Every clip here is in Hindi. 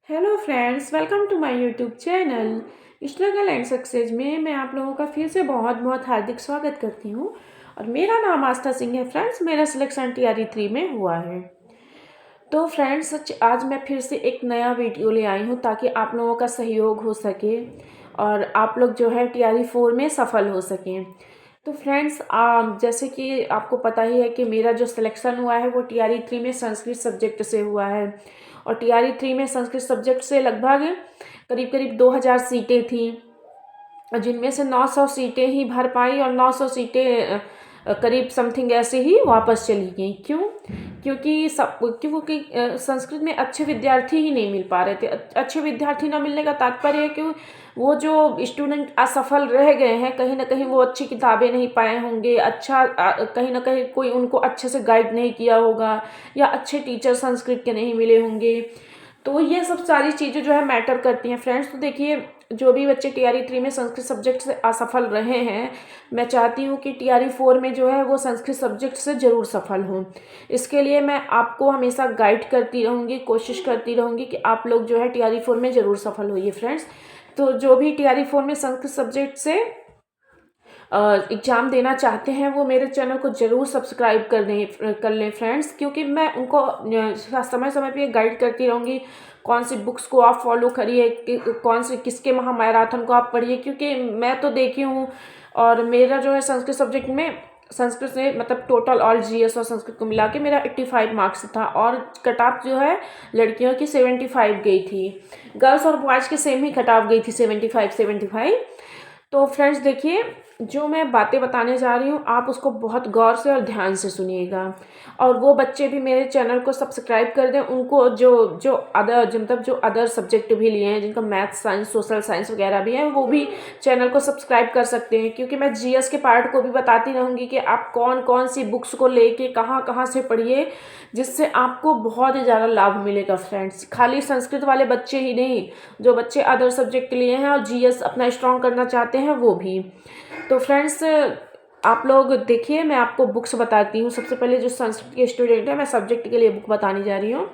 Hello friends, welcome to my YouTube channel struggle and success में मैं आप लोगों का फिर से बहुत बहुत हार्दिक स्वागत करती हूँ। और मेरा नाम आस्था सिंह है। फ्रेंड्स, मेरा सिलेक्शन टीआरई 3 में हुआ है। तो फ्रेंड्स, आज मैं फिर से एक नया वीडियो ले आई हूँ ताकि आप लोगों का सहयोग हो सके और आप लोग जो है टीआरई 4 में सफल हो सकें। तो फ्रेंड्स, जैसे कि आपको पता ही है कि मेरा जो सिलेक्शन हुआ है वो टीआरई 3 में संस्कृत सब्जेक्ट से हुआ है। और टीआरई 3 में संस्कृत सब्जेक्ट से लगभग करीब करीब 2000 सीटें थी, जिनमें से 900 सीटें ही भर पाई और 900 सीटें करीब समथिंग ऐसे ही वापस चली गई। क्यों? क्योंकि संस्कृत में अच्छे विद्यार्थी ही नहीं मिल पा रहे थे। अच्छे विद्यार्थी न मिलने का तात्पर्य है कि वो जो स्टूडेंट असफल रह गए हैं, कहीं ना कहीं वो अच्छी किताबें नहीं पाए होंगे, कहीं ना कहीं कोई उनको अच्छे से गाइड नहीं किया होगा, या अच्छे टीचर संस्कृत के नहीं मिले होंगे। तो ये सब सारी चीज़ें जो है मैटर करती हैं फ्रेंड्स। तो देखिए, जो भी बच्चे टीआरई 3 में संस्कृत सब्जेक्ट से असफल रहे हैं, मैं चाहती हूँ कि टीआरई 4 में जो है वो संस्कृत सब्जेक्ट से ज़रूर सफल हों। इसके लिए मैं आपको हमेशा गाइड करती रहूँगी, कोशिश करती रहूँगी कि आप लोग जो है टीआरई 4 में ज़रूर सफल होइए फ्रेंड्स। तो जो भी टीआरई 4 में संस्कृत सब्जेक्ट से एग्ज़ाम देना चाहते हैं वो मेरे चैनल को ज़रूर सब्सक्राइब कर लें फ्रेंड्स, क्योंकि मैं उनको समय समय पे गाइड करती रहूँगी कौन सी बुक्स को आप फॉलो करिए, कौन से किसके महामैराथन को आप पढ़िए। क्योंकि मैं तो देखी हूँ, और मेरा जो है संस्कृत सब्जेक्ट में संस्कृत से मतलब टोटल ऑल जीएस और संस्कृत को मिला के मेरा 85 मार्क्स था, और कट ऑफ जो है लड़कियों की 75 गई थी। गर्ल्स और बॉयज़ की सेम ही कट ऑफ गई थी, 75। तो फ्रेंड्स देखिए, जो मैं बातें बताने जा रही हूँ आप उसको बहुत गौर से और ध्यान से सुनिएगा। और वो बच्चे भी मेरे चैनल को सब्सक्राइब कर दें, उनको जो अदर सब्जेक्ट भी लिए हैं, जिनका मैथ साइंस सोशल साइंस वगैरह भी है, वो भी चैनल को सब्सक्राइब कर सकते हैं। क्योंकि मैं जीएस के पार्ट को भी बताती रहूँगी कि आप कौन कौन सी बुक्स को लेके कहाँ कहाँ से पढ़िए, जिससे आपको बहुत ही ज़्यादा लाभ मिलेगा फ्रेंड्स। खाली संस्कृत वाले बच्चे ही नहीं, जो बच्चे अदर सब्जेक्ट लिए हैं और जीएस अपना स्ट्रॉन्ग करना चाहते हैं वो भी। तो फ्रेंड्स, आप लोग देखिए, मैं आपको बुक्स बताती हूँ। सबसे पहले जो संस्कृत के स्टूडेंट है, मैं सब्जेक्ट के लिए बुक बताने जा रही हूँ।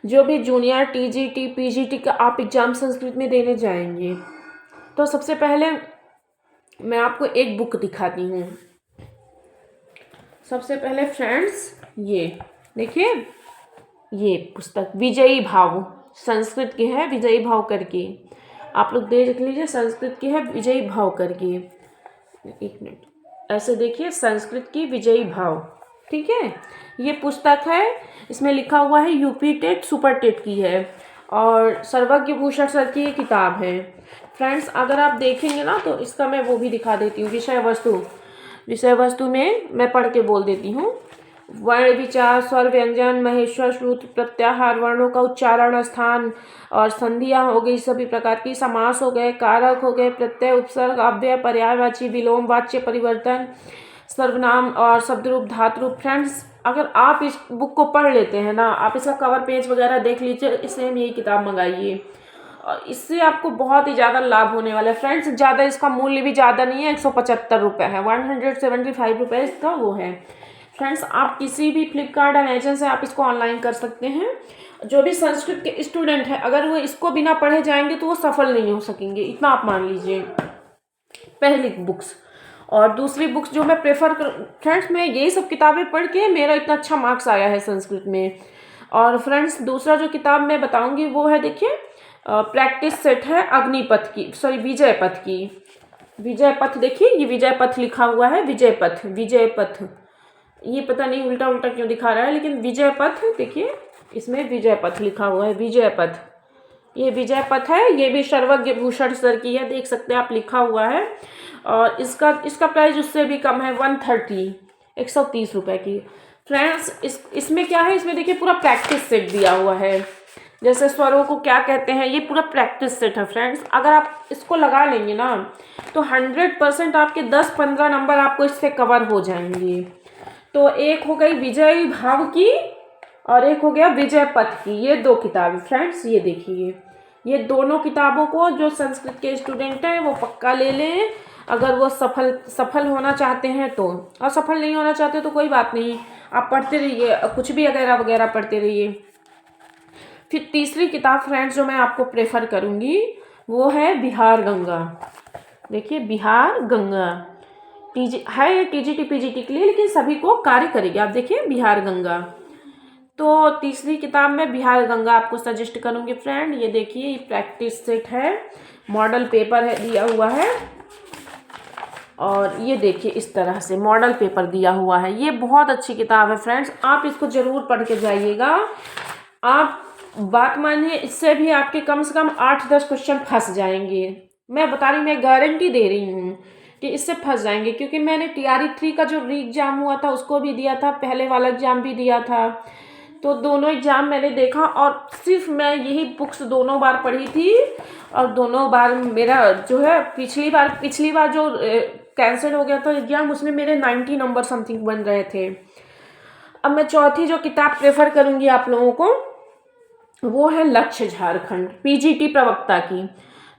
जो भी जूनियर टीजीटी पीजीटी का आप एग्ज़ाम संस्कृत में देने जाएंगे, तो सबसे पहले मैं आपको एक बुक दिखाती हूँ। सबसे पहले फ्रेंड्स, ये देखिए, ये पुस्तक विजयी भाव संस्कृत की है, विजयी भाव करके आप लोग देख लीजिए। संस्कृत की है विजयी भाव करके, एक मिनट, ऐसे देखिए, संस्कृत की विजयी भाव, ठीक है। ये पुस्तक है, इसमें लिखा हुआ है यूपी टेट सुपर टेट की है, और सर्वज्ञ भूषण सर की ये किताब है फ्रेंड्स। अगर आप देखेंगे ना तो इसका मैं वो भी दिखा देती हूँ, विषय वस्तु में मैं पढ़ के बोल देती हूँ। वर्ण विचार, स्वर, व्यंजन, महेश्वर, श्रुति, प्रत्याहार, वर्णों का उच्चारण, स्थान और संधियाँ हो गई सभी प्रकार की, समास हो गए, कारक हो गए, प्रत्यय, उपसर्ग, अव्यय, पर्यायवाची, विलोम, वाच्य परिवर्तन, सर्वनाम और शब्दरूप, धातुरूप। फ्रेंड्स, अगर आप इस बुक को पढ़ लेते हैं ना, आप इसका कवर पेज वगैरह देख लीजिए, इसलिए यही किताब मंगाइए। और इससे आपको बहुत ही ज़्यादा लाभ होने वाला है फ्रेंड्स। ज़्यादा इसका मूल्य भी ज़्यादा नहीं है, 175 रुपये है, 175 रुपये इसका वो है फ्रेंड्स। आप किसी भी फ्लिपकार्ट अमेजन से आप इसको ऑनलाइन कर सकते हैं। जो भी संस्कृत के स्टूडेंट हैं, अगर वो इसको बिना पढ़े जाएंगे तो वो सफल नहीं हो सकेंगे, इतना आप मान लीजिए। पहली बुक्स। और दूसरी बुक्स जो मैं प्रेफर कर फ्रेंड्स, मैं यही सब किताबें पढ़ के मेरा इतना अच्छा मार्क्स आया है संस्कृत में। और फ्रेंड्स, दूसरा जो किताब मैं बताऊंगी वो है, देखिए, प्रैक्टिस सेट है अग्निपथ की, सॉरी विजय पथ की। विजय पथ, देखिए ये विजय पथ लिखा हुआ है, विजय पथ। ये पता नहीं उल्टा उल्टा क्यों दिखा रहा है, लेकिन विजय पथ देखिए, इसमें विजय पथ लिखा हुआ है, विजय पथ। ये विजय पथ है, ये भी सर्वज्ञ भूषण सर की है, देख सकते हैं आप, लिखा हुआ है। और इसका प्राइस उससे भी कम है, 130 रुपए की। फ्रेंड्स, इसमें क्या है, इसमें देखिए पूरा प्रैक्टिस सेट दिया हुआ है। जैसे स्वरों को क्या कहते हैं, ये पूरा प्रैक्टिस सेट है फ्रेंड्स। अगर आप इसको लगा लेंगे ना तो 100% आपके 10-15 नंबर आपको इससे कवर हो जाएंगे। तो एक हो गई विजयी भाव की और एक हो गया विजय पथ की, ये दो किताबें फ्रेंड्स। ये देखिए, ये दोनों किताबों को जो संस्कृत के स्टूडेंट हैं वो पक्का ले लें। अगर वो सफल होना चाहते हैं तो, और सफल नहीं होना चाहते तो कोई बात नहीं, आप पढ़ते रहिए, कुछ भी वगैरह वगैरह पढ़ते रहिए फिर तीसरी किताब फ्रेंड्स जो मैं आपको प्रेफर करूँगी वो है बिहार गंगा। देखिए बिहार गंगा टीजी है, ये टीजीटी पीजीटी के लिए, लेकिन सभी को कार्य करेगी। आप देखिए बिहार गंगा। तो तीसरी किताब में बिहार गंगा आपको सजेस्ट करूँगी फ्रेंड। ये देखिए ये प्रैक्टिस सेट है, मॉडल पेपर है दिया हुआ है, और ये देखिए इस तरह से मॉडल पेपर दिया हुआ है। ये बहुत अच्छी किताब है फ्रेंड्स, आप इसको ज़रूर पढ़ के जाइएगा। आप बात मानिए, इससे भी आपके कम से कम 8-10 क्वेश्चन फंस जाएंगे। मैं बता रही हूँ, मैं गारंटी दे रही हूँ कि इससे फंस जाएंगे, क्योंकि मैंने TRE 3 का जो री एग्ज़ाम हुआ था उसको भी दिया था, पहले वाला एग्ज़ाम भी दिया था। तो दोनों एग्ज़ाम मैंने देखा, और सिर्फ मैं यही बुक्स दोनों बार पढ़ी थी, और दोनों बार मेरा जो है पिछली बार जो कैंसिल हो गया था एग्ज़ाम, उसमें मेरे 90 नंबर समथिंग बन रहे थे। अब मैं चौथी जो किताब प्रेफर करूँगी आप लोगों को, वो है लक्ष्य झारखंड पीजीटी प्रवक्ता की।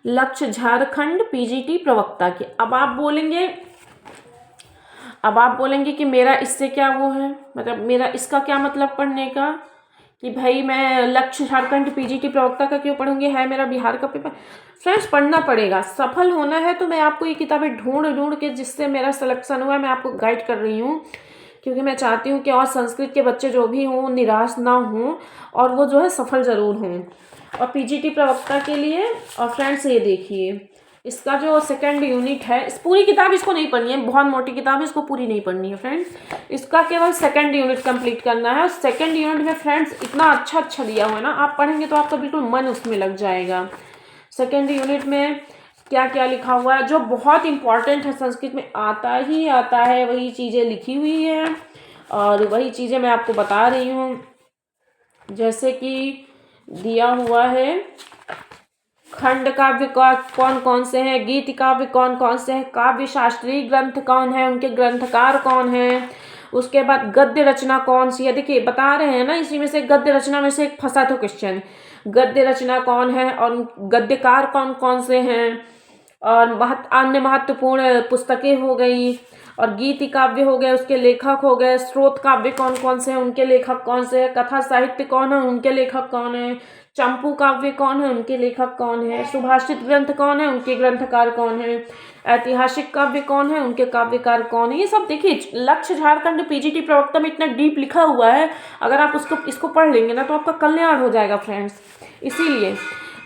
लक्ष्य झारखंड पीजीटी प्रवक्ता की। अब आप बोलेंगे कि मेरा इससे क्या वो है, मतलब मेरा इसका क्या मतलब पढ़ने का, कि भाई मैं लक्ष्य झारखंड पीजीटी प्रवक्ता का क्यों पढ़ूंगी, है मेरा बिहार का पेपर। फ्रेंड्स पढ़ना पड़ेगा, सफल होना है तो मैं आपको ये किताबें ढूंढ के जिससे मेरा सिलेक्शन हुआ है मैं आपको गाइड कर रही हूँ, क्योंकि मैं चाहती हूँ कि और संस्कृत के बच्चे जो भी हों निराश ना हों, और वो जो है सफल ज़रूर हों। और पीजीटी प्रवक्ता के लिए, और फ्रेंड्स ये देखिए इसका जो सेकंड यूनिट है, इस पूरी किताब इसको नहीं पढ़नी है, बहुत मोटी किताब है, इसको पूरी नहीं पढ़नी है फ्रेंड्स। इसका केवल सेकंड यूनिट कंप्लीट करना है, और सेकंड यूनिट में फ्रेंड्स इतना अच्छा दिया हुआ है ना, आप पढ़ेंगे तो आपका बिल्कुल मन उसमें लग जाएगा। सेकंड यूनिट में क्या क्या लिखा हुआ है, जो बहुत इंपॉर्टेंट है, संस्कृत में आता है, वही चीज़ें लिखी हुई है, और वही चीज़ें मैं आपको बता रही हूँ। जैसे कि दिया हुआ है खंड काव्य कौन कौन से हैं, गीत काव्य कौन कौन से हैं, काव्य शास्त्रीय ग्रंथ कौन है, उनके ग्रंथकार कौन है, उसके बाद गद्य रचना कौन सी है। देखिए बता रहे हैं ना, इसी में से गद्य रचना में से एक फंसा था क्वेश्चन, गद्य रचना कौन है और गद्यकार कौन कौन से हैं, और अन्य महत्वपूर्ण पुस्तकें हो गई, और गीति काव्य हो गए उसके लेखक हो गए, स्रोत काव्य कौन कौन से हैं उनके लेखक कौन से हैं, कथा साहित्य कौन है उनके लेखक कौन है, चंपू काव्य कौन है उनके लेखक कौन है, सुभाषित ग्रंथ कौन है उनके ग्रंथकार कौन है, ऐतिहासिक काव्य कौन है उनके काव्यकार कौन है। ये सब देखिए लक्ष्य झारखंड पीजीटी प्रवक्ता में इतना डीप लिखा हुआ है, अगर आप इसको पढ़ लेंगे ना तो आपका कल्याण हो जाएगा फ्रेंड्स। इसीलिए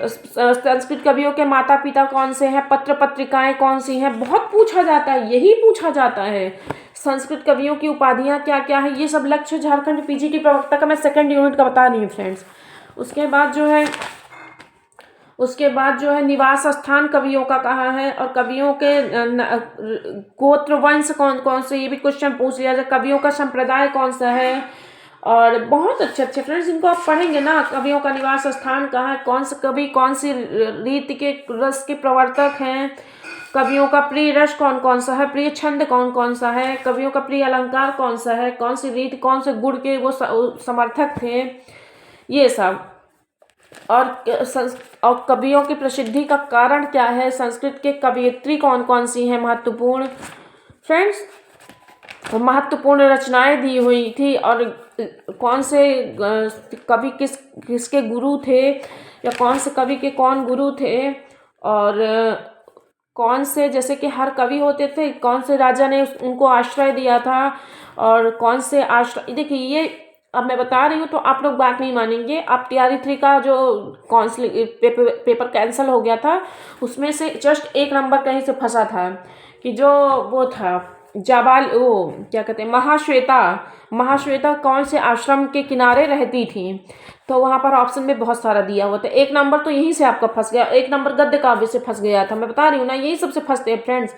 संस्कृत कवियों के माता पिता कौन से हैं, पत्र पत्रिकाएं कौन सी हैं, बहुत पूछा जाता है, यही पूछा जाता है। संस्कृत कवियों की उपाधियां क्या क्या है, ये सब लक्ष्य झारखंड पीजीटी प्रवक्ता का मैं सेकंड यूनिट का बता रही हूँ फ्रेंड्स। उसके बाद जो है निवास स्थान कवियों का कहाँ है, और कवियों के गोत्र वंश कौन कौन से, ये भी क्वेश्चन पूछ लिया जाए, कवियों का संप्रदाय कौन सा है, और बहुत अच्छे फ्रेंड्स इनको आप पढ़ेंगे ना, कवियों का निवास स्थान कहाँ है, कौन से कवि कौन सी रीति के रस के प्रवर्तक हैं, कवियों का प्रिय रस कौन कौन सा है, प्रिय छंद कौन कौन सा है, कवियों का प्रिय अलंकार कौन सा है, कौन सी रीति कौन से गुण के वो समर्थक थे, ये सब। और कवियों की प्रसिद्धि का कारण क्या है, संस्कृत के कवयित्री कौन कौन सी हैं महत्वपूर्ण फ्रेंड्स, महत्वपूर्ण रचनाएं दी हुई थी, और कौन से कवि किसके गुरु थे, या कौन से कवि के कौन गुरु थे, और कौन से जैसे कि हर कवि होते थे, कौन से राजा ने उनको आश्रय दिया था, और कौन से आश्रय, देखिए ये अब मैं बता रही हूँ तो आप लोग बात नहीं मानेंगे। आप TRE 3 का जो पेपर कैंसिल हो गया था उसमें से जस्ट एक नंबर कहीं से फंसा था, कि जो वो था वो क्या कहते हैं, महाश्वेता कौन से आश्रम के किनारे रहती थी, तो वहाँ पर ऑप्शन में बहुत सारा दिया हुआ था, एक नंबर तो यहीं से आपका फंस गया, एक नंबर गद्य काव्य से फंस गया था। मैं बता रही हूँ ना, यही सबसे फंसते हैं फ्रेंड्स।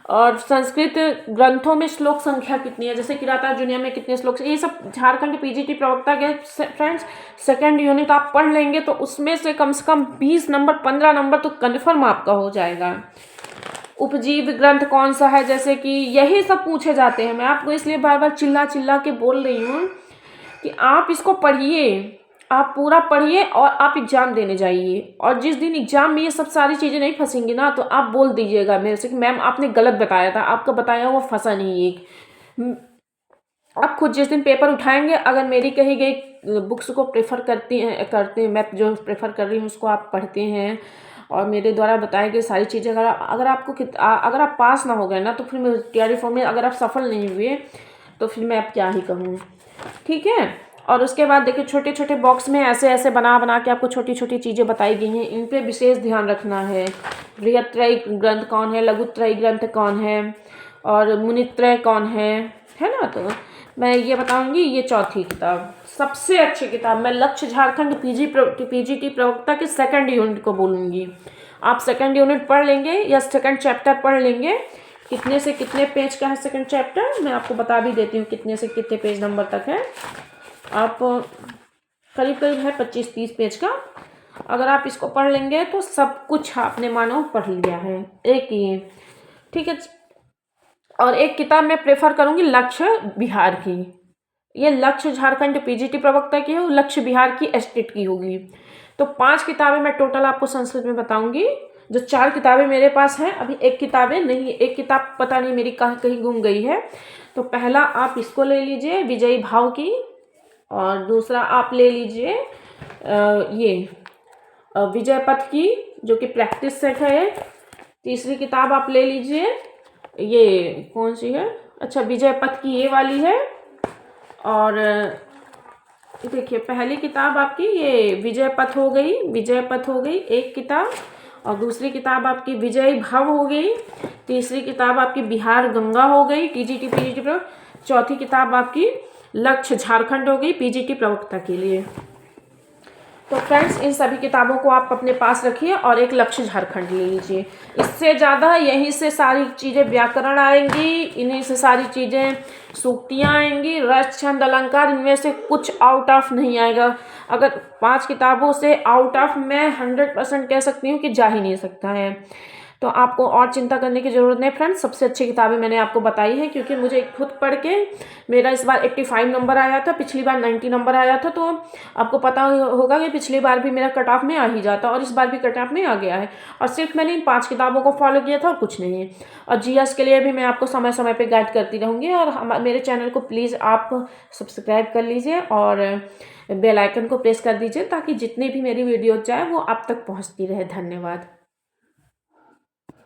और संस्कृत ग्रंथों में श्लोक संख्या कितनी है, जैसे किरातार्जुनीय में कितने श्लोक, ये सब झारखंड पीजीटी प्रवक्ता के फ्रेंड्स सेकंड यूनिट आप पढ़ लेंगे तो उसमें से कम 20 नंबर 15 नंबर तो कन्फर्म आपका हो जाएगा। उपजीव ग्रंथ कौन सा है, जैसे कि यही सब पूछे जाते हैं। मैं आपको इसलिए बार बार चिल्ला के बोल रही हूँ कि आप इसको पढ़िए, आप पूरा पढ़िए और आप एग्ज़ाम देने जाइए, और जिस दिन एग्ज़ाम में ये सब सारी चीज़ें नहीं फंसेंगी ना तो आप बोल दीजिएगा मेरे से कि मैम आपने गलत बताया था, आपका बताया हुआ फंसा नहीं एक। आप खुद जिस दिन पेपर उठाएंगे, अगर मेरी कही गई बुक्स को प्रेफर करते हैं, मैं जो प्रेफर कर रही हूँ उसको आप पढ़ते हैं और मेरे द्वारा बताई गई सारी चीज़ें अगर आप पास ना हो गए ना तो फिर तैयारी फॉर्म में अगर आप सफल नहीं हुए तो फिर मैं अब क्या ही कहूँ। ठीक है। और उसके बाद देखिए छोटे छोटे बॉक्स में ऐसे ऐसे बना बना के आपको छोटी छोटी चीज़ें बताई गई हैं, इन पे विशेष ध्यान रखना है। बृहत्त्रयी ग्रंथ कौन है, लघुत्रयी ग्रंथ कौन है और मुनित्रय कौन है ना। तो मैं ये बताऊंगी, ये चौथी किताब सबसे अच्छी किताब, मैं लक्ष्य झारखंड पीजीटी प्रवक्ता के सेकंड यूनिट को बोलूँगी। आप सेकंड यूनिट पढ़ लेंगे या सेकंड चैप्टर पढ़ लेंगे। कितने से कितने पेज का है सेकंड चैप्टर, मैं आपको बता भी देती हूँ कितने से कितने पेज नंबर तक है। आप करीब करीब है 25-30 पेज का। अगर आप इसको पढ़ लेंगे तो सब कुछ आपने मानो पढ़ लिया है एक ही। ठीक है। और एक किताब मैं प्रेफर करूंगी लक्ष्य बिहार की, ये लक्ष्य झारखंड पीजीटी प्रवक्ता की है, लक्ष्य बिहार की एस्टेट की होगी। तो 5 किताबें मैं टोटल आपको संस्कृत में बताऊंगी। जो 4 किताबें मेरे पास हैं, अभी एक किताबें नहीं, एक किताब पता नहीं मेरी कहीं गुम गई है। तो पहला आप इसको ले लीजिए विजयी भाव की, और दूसरा आप ले लीजिए ये विजय पथ की जो कि प्रैक्टिस सेट है। तीसरी किताब आप ले लीजिए, ये कौन सी है, अच्छा विजय पथ की ये वाली है। और देखिए पहली किताब आपकी ये विजय पथ हो गई एक किताब, और दूसरी किताब आपकी विजयी भाव हो गई, तीसरी किताब आपकी बिहार गंगा हो गई पीजीटी पर, चौथी किताब आपकी लक्ष्य झारखंड हो गई पीजीटी प्रवक्ता के लिए। तो फ्रेंड्स इन सभी किताबों को आप अपने पास रखिए और एक लक्ष्य झारखंड ले लीजिए। इससे ज़्यादा यहीं से सारी चीज़ें व्याकरण आएंगी, इन्हीं से सारी चीज़ें सूक्तियाँ आएंगी, रस छंद अलंकार, इनमें से कुछ आउट ऑफ नहीं आएगा। अगर 5 किताबों से आउट ऑफ मैं 100% कह सकती हूँ कि जा ही नहीं सकता है। तो आपको और चिंता करने की ज़रूरत नहीं फ्रेंड्स, सबसे अच्छी किताबें मैंने आपको बताई हैं, क्योंकि मुझे खुद पढ़ के मेरा इस बार 85 नंबर आया था, पिछली बार 90 नंबर आया था। तो आपको पता होगा कि पिछली बार भी मेरा कट ऑफ में आ ही जाता और इस बार भी कट ऑफ में आ गया है, और सिर्फ मैंने इन 5 किताबों को फॉलो किया था और कुछ नहीं। और जीएस के लिए भी मैं आपको समय समय पर गाइड करती रहूँगी, और मेरे चैनल को प्लीज़ आप सब्सक्राइब कर लीजिए और बेल आइकन को प्रेस कर दीजिए ताकि जितनी भी मेरी वीडियो जाए वो आप तक पहुँचती रहे। धन्यवाद।